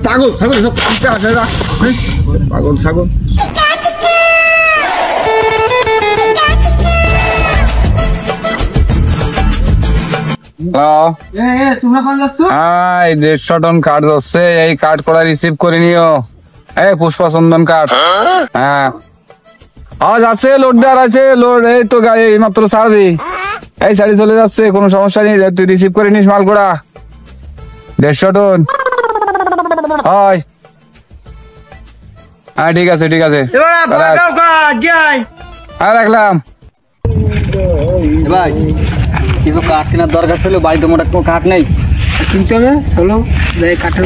পাগল ছাগল সব কাটতে আসে না, পাগল ছাগল। হ্যাঁ, 150 টন কাঠ যাচ্ছে, এই কাঠ করা রিসিভ করে নিও। এই পুষ্পচন্দন কাঠ। হ্যাঁ আজ আছে, লোড দেওয়ার আছে, লোড এই তো এই মাত্র ছাড়বি, এই সাইডে চলে যাচ্ছে, কোনো সমস্যা নেই, তুই রিসিভ করে নিস মাল করা। 150 টন। হয়, হ্যাঁ ঠিক আছে ঠিক আছে, হ্যাঁ রাখলাম। ভাই কিছু কাঠ কেনার দরকার ছিল, বাড়িতে মোটা কোনো কাঠ নেই, কিনতে হবে। চলো কাঠের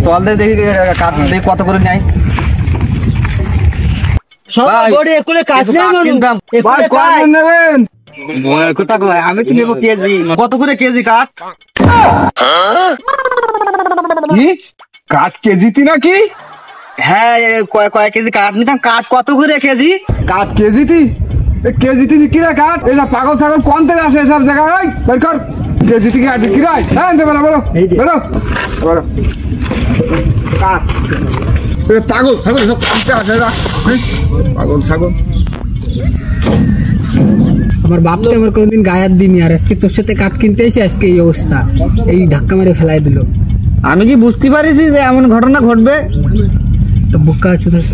চল দেখি কাঠ দেখি কত করে নেয়। আমি তো নেবো কেজি, কত করে কেজি কাঠ? কাঠ কেজিতে নাকি? হ্যাঁ কয়েক কেজি কাঠ নিতাম। কাঠ কত করে কেজি? কাঠ কেজিতে? কেজিতে বিক্রি হয় কাঠ? এটা পাগল ছাগল কোন থেকে আসে এসব জায়গায়? বের কর, কেজিতে কাঠ বিক্রি হয়? হ্যাঁ বেরো বেরো বেরো বেরো। কাঠ পাগল ছাগল সব কাটতে আসে না, পাগল ছাগল। আমার বাপ তো আমার কোনদিন গায়ের দিনই, আর আজকে তোর সাথে কাঠ কিনতে এসে আজকে এই অবস্থা, এই ধাক্কা মারে ফেলাই দিল। আমি কি বুঝতে পারিছি যে এমন ঘটনা ঘটবে? তো বোকা আছে তোর।